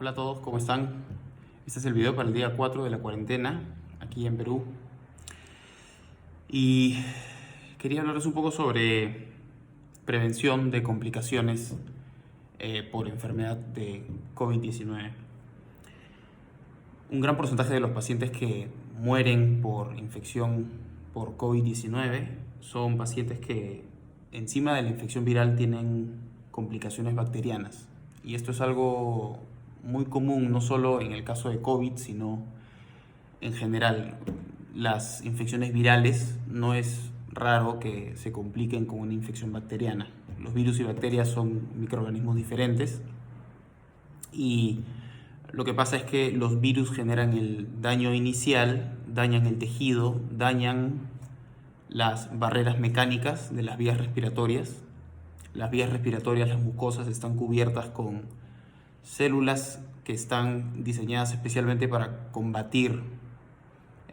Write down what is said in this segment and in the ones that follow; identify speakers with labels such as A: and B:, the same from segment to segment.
A: Hola a todos, ¿cómo están? Este es el video para el día 4 de la cuarentena aquí en Perú. Y quería hablarles un poco sobre prevención de complicaciones por enfermedad de COVID-19. Un gran porcentaje de los pacientes que mueren por infección por COVID-19 son pacientes que encima de la infección viral tienen complicaciones bacterianas. Y esto es algo muy común, no solo en el caso de COVID, sino en general. Las infecciones virales no es raro que se compliquen con una infección bacteriana. Los virus y bacterias son microorganismos diferentes y lo que pasa es que los virus generan el daño inicial, dañan el tejido, dañan las barreras mecánicas de las vías respiratorias. Las vías respiratorias, las mucosas, están cubiertas con células que están diseñadas especialmente para combatir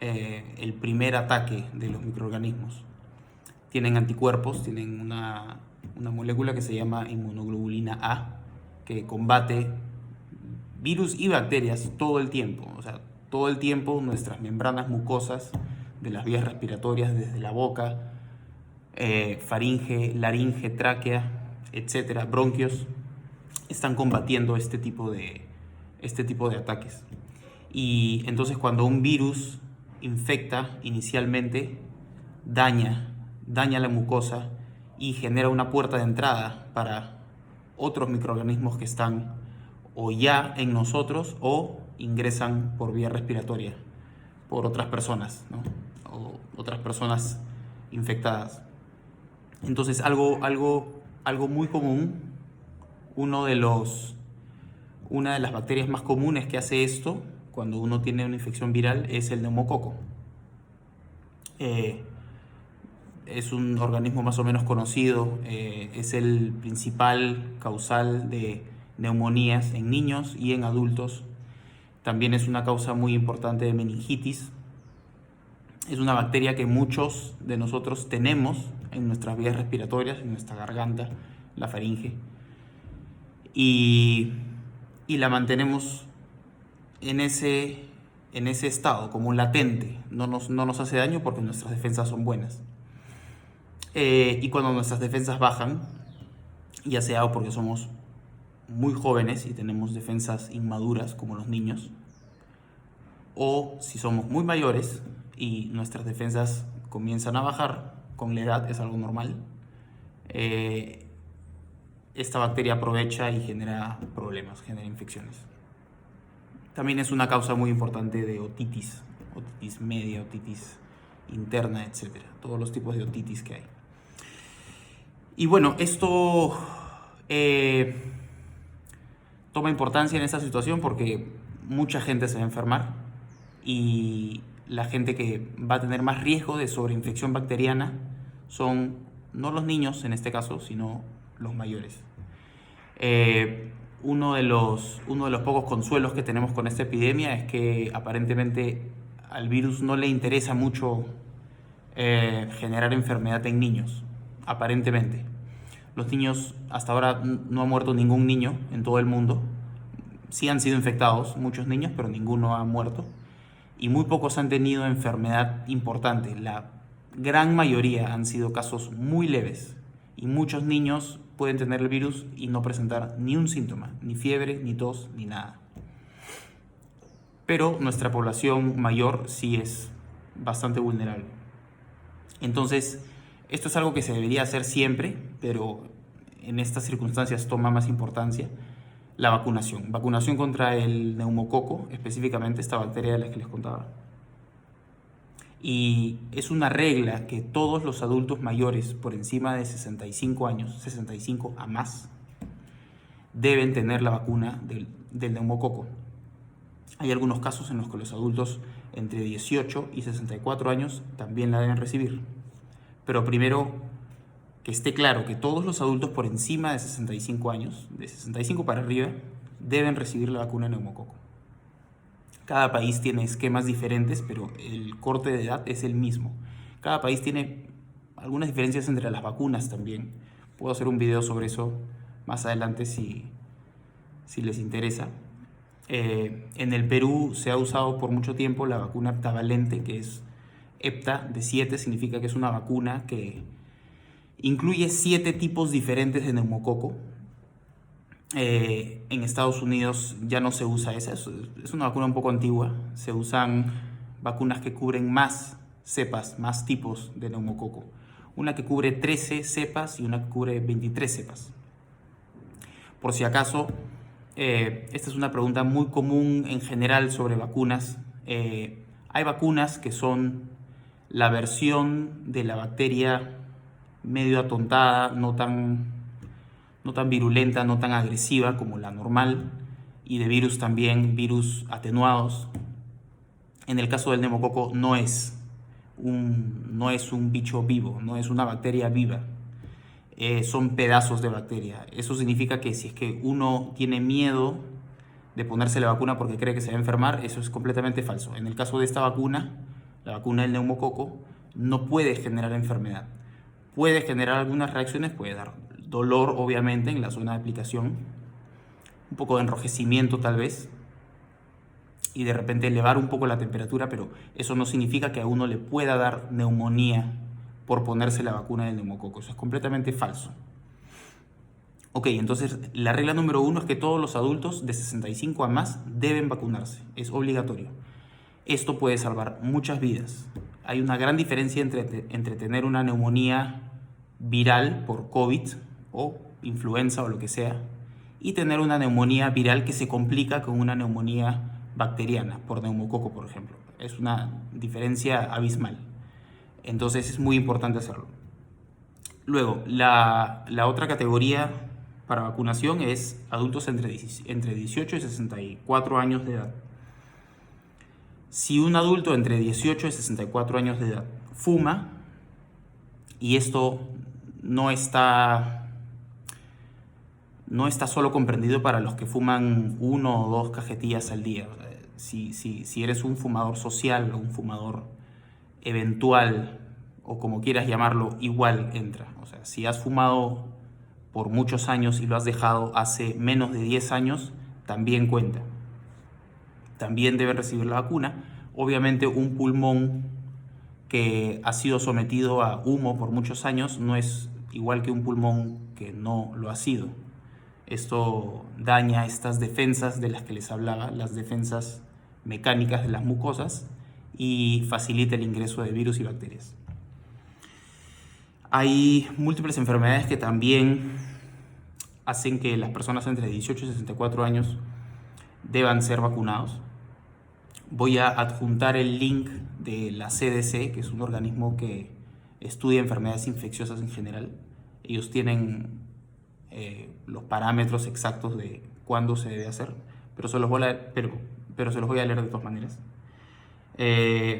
A: el primer ataque de los microorganismos. Tienen anticuerpos, tienen una molécula que se llama inmunoglobulina A, que combate virus y bacterias todo el tiempo. O sea, todo el tiempo nuestras membranas mucosas de las vías respiratorias, desde la boca, faringe, laringe, tráquea, etcétera, bronquios, están combatiendo este tipo de ataques. Y entonces cuando un virus infecta inicialmente, daña la mucosa y genera una puerta de entrada para otros microorganismos que están o ya en nosotros o ingresan por vía respiratoria por otras personas, ¿no? O otras personas infectadas. Entonces algo muy común, una de las bacterias más comunes que hace esto cuando uno tiene una infección viral es el neumococo. Es un organismo más o menos conocido, es el principal causal de neumonías en niños y en adultos. También es una causa muy importante de meningitis. Es una bacteria que muchos de nosotros tenemos en nuestras vías respiratorias, en nuestra garganta, la faringe, y la mantenemos en ese estado, como latente. No nos hace daño porque nuestras defensas son buenas. Y cuando nuestras defensas bajan, ya sea porque somos muy jóvenes y tenemos defensas inmaduras como los niños, o si somos muy mayores y nuestras defensas comienzan a bajar con la edad, es algo normal, esta bacteria aprovecha y genera problemas, genera infecciones. También es una causa muy importante de otitis media, otitis interna, etc. Todos los tipos de otitis que hay. Y bueno, esto toma importancia en esta situación porque mucha gente se va a enfermar y la gente que va a tener más riesgo de sobreinfección bacteriana son no los niños en este caso, sino los mayores. Uno de los pocos consuelos que tenemos con esta epidemia es que aparentemente al virus no le interesa mucho generar enfermedad en niños, aparentemente. Los niños, hasta ahora no ha muerto ningún niño en todo el mundo. Sí han sido infectados muchos niños, pero ninguno ha muerto. Y muy pocos han tenido enfermedad importante. La gran mayoría han sido casos muy leves. Y muchos niños pueden tener el virus y no presentar ni un síntoma, ni fiebre, ni tos, ni nada. Pero nuestra población mayor sí es bastante vulnerable. Entonces, esto es algo que se debería hacer siempre, pero en estas circunstancias toma más importancia la vacunación. Vacunación contra el neumococo, específicamente esta bacteria de la que les contaba. Y es una regla que todos los adultos mayores por encima de 65 años, 65 a más, deben tener la vacuna del neumococo. Hay algunos casos en los que los adultos entre 18 y 64 años también la deben recibir. Pero primero, que esté claro que todos los adultos por encima de 65 años, de 65 para arriba, deben recibir la vacuna de neumococo. Cada país tiene esquemas diferentes, pero el corte de edad es el mismo. Cada país tiene algunas diferencias entre las vacunas también. Puedo hacer un video sobre eso más adelante si les interesa. En el Perú se ha usado por mucho tiempo la vacuna heptavalente, que es hepta de 7, significa que es una vacuna que incluye 7 tipos diferentes de neumococo. En Estados Unidos ya no se usa esa, es una vacuna un poco antigua. Se usan vacunas que cubren más cepas, más tipos de neumococo. Una que cubre 13 cepas y una que cubre 23 cepas. Por si acaso, esta es una pregunta muy común en general sobre vacunas. Hay vacunas que son la versión de la bacteria medio atontada, no tan virulenta, no tan agresiva como la normal, y de virus también, virus atenuados. En el caso del neumococo no es un bicho vivo, no es una bacteria viva. Son pedazos de bacteria. Eso significa que si es que uno tiene miedo de ponerse la vacuna porque cree que se va a enfermar, eso es completamente falso. En el caso de esta vacuna, la vacuna del neumococo, no puede generar enfermedad. Puede generar algunas reacciones, puede dar dolor obviamente en la zona de aplicación, un poco de enrojecimiento tal vez, y de repente elevar un poco la temperatura, pero eso no significa que a uno le pueda dar neumonía por ponerse la vacuna del neumococo. Eso es completamente falso. Ok, entonces la regla número 1 es que todos los adultos de 65 a más deben vacunarse. Es obligatorio. Esto puede salvar muchas vidas. Hay una gran diferencia entre tener una neumonía viral por COVID o influenza o lo que sea, y tener una neumonía viral que se complica con una neumonía bacteriana, por neumococo, por ejemplo. Es una diferencia abismal. Entonces es muy importante hacerlo. Luego, la otra categoría para vacunación es adultos entre 18 y 64 años de edad. Si un adulto entre 18 y 64 años de edad fuma, y esto no está solo comprendido para los que fuman 1 o 2 cajetillas al día. Si eres un fumador social o un fumador eventual, o como quieras llamarlo, igual entra. O sea, si has fumado por muchos años y lo has dejado hace menos de 10 años, también cuenta. También deben recibir la vacuna. Obviamente un pulmón que ha sido sometido a humo por muchos años no es igual que un pulmón que no lo ha sido. Esto daña estas defensas de las que les hablaba, las defensas mecánicas de las mucosas, y facilita el ingreso de virus y bacterias. Hay múltiples enfermedades que también hacen que las personas entre 18 y 64 años deban ser vacunados. Voy a adjuntar el link de la CDC, que es un organismo que estudia enfermedades infecciosas en general. Ellos tienen los parámetros exactos de cuándo se debe hacer, pero se los voy a leer de todas maneras.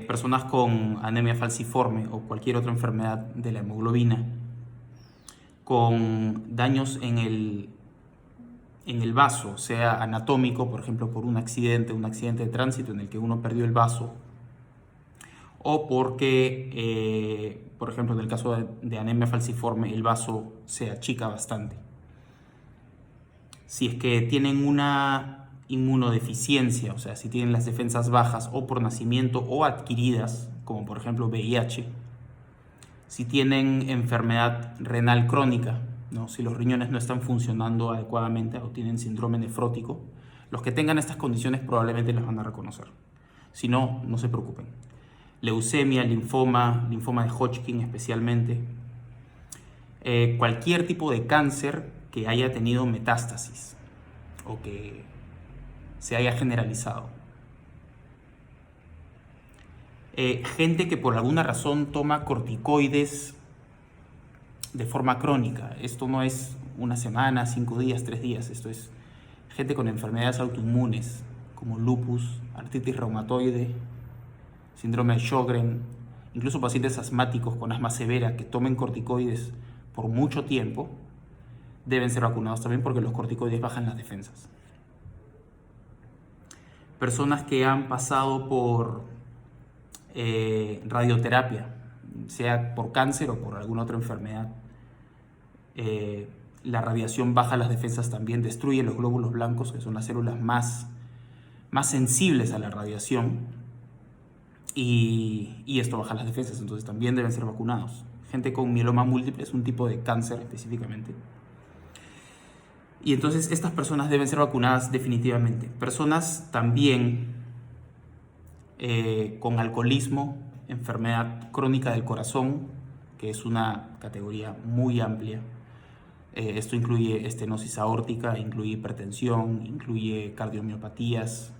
A: Personas con anemia falciforme o cualquier otra enfermedad de la hemoglobina, con daños en el vaso, sea anatómico, por ejemplo, por un accidente de tránsito en el que uno perdió el vaso, o porque, por ejemplo, en el caso de anemia falciforme, el vaso se achica bastante. Si es que tienen una inmunodeficiencia, o sea, si tienen las defensas bajas o por nacimiento o adquiridas, como por ejemplo VIH, si tienen enfermedad renal crónica, ¿no? Si los riñones no están funcionando adecuadamente o tienen síndrome nefrótico, los que tengan estas condiciones probablemente las van a reconocer. Si no, no se preocupen. Leucemia, linfoma de Hodgkin especialmente, cualquier tipo de cáncer que haya tenido metástasis o que se haya generalizado. Gente que por alguna razón toma corticoides de forma crónica. Esto no es una semana, 5 días, 3 días. Esto es gente con enfermedades autoinmunes como lupus, artritis reumatoide, síndrome de Sjögren, incluso pacientes asmáticos con asma severa que tomen corticoides por mucho tiempo, deben ser vacunados también porque los corticoides bajan las defensas. Personas que han pasado por radioterapia, sea por cáncer o por alguna otra enfermedad, la radiación baja las defensas también, destruye los glóbulos blancos, que son las células más más sensibles a la radiación y esto baja las defensas, entonces también deben ser vacunados. Gente con mieloma múltiple es un tipo de cáncer específicamente. Y entonces estas personas deben ser vacunadas definitivamente. Personas también con alcoholismo, enfermedad crónica del corazón, que es una categoría muy amplia. Esto incluye estenosis aórtica, incluye hipertensión, incluye cardiomiopatías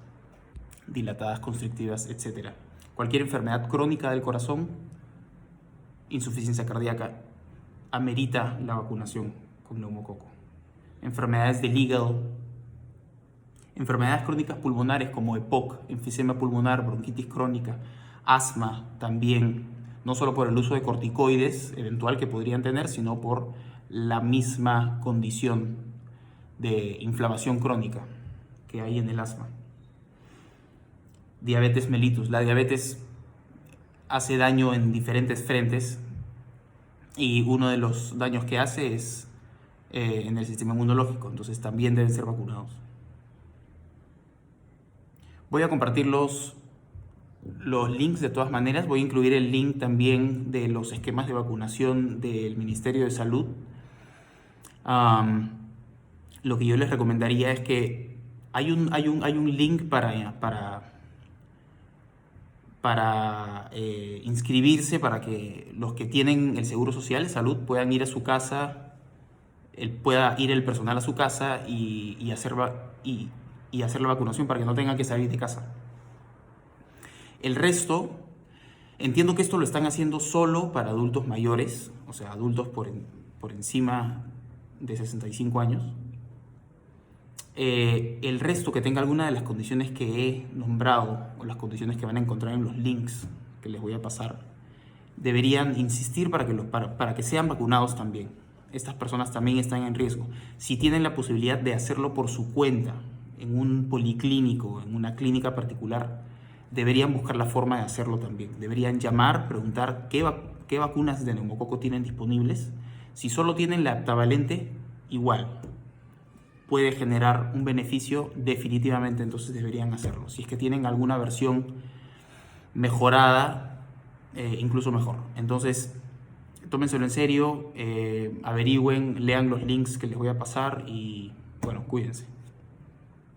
A: dilatadas constrictivas, etc. Cualquier enfermedad crónica del corazón, insuficiencia cardíaca, amerita la vacunación con neumococo. Enfermedades del hígado, enfermedades crónicas pulmonares como EPOC, enfisema pulmonar, bronquitis crónica, asma también, no solo por el uso de corticoides eventual que podrían tener, sino por la misma condición de inflamación crónica que hay en el asma. Diabetes mellitus. La diabetes hace daño en diferentes frentes y uno de los daños que hace es en el sistema inmunológico, entonces también deben ser vacunados. Voy a compartir los links de todas maneras. Voy a incluir el link también de los esquemas de vacunación del Ministerio de Salud. Lo que yo les recomendaría es que hay un link para inscribirse, para que los que tienen el Seguro Social de Salud puedan ir a su casa, pueda ir el personal a su casa y hacer la vacunación para que no tengan que salir de casa. El resto, entiendo que esto lo están haciendo solo para adultos mayores, o sea, adultos por encima de 65 años. El resto que tenga alguna de las condiciones que he nombrado o las condiciones que van a encontrar en los links que les voy a pasar, deberían insistir para que sean vacunados también. Estas personas también están en riesgo. Si tienen la posibilidad de hacerlo por su cuenta, en un policlínico, en una clínica particular, deberían buscar la forma de hacerlo también. Deberían llamar, preguntar qué vacunas de neumococo tienen disponibles. Si solo tienen la heptavalente, igual puede generar un beneficio definitivamente, entonces deberían hacerlo. Si es que tienen alguna versión mejorada, incluso mejor. Entonces, tómenselo en serio, averigüen, lean los links que les voy a pasar y, bueno, cuídense.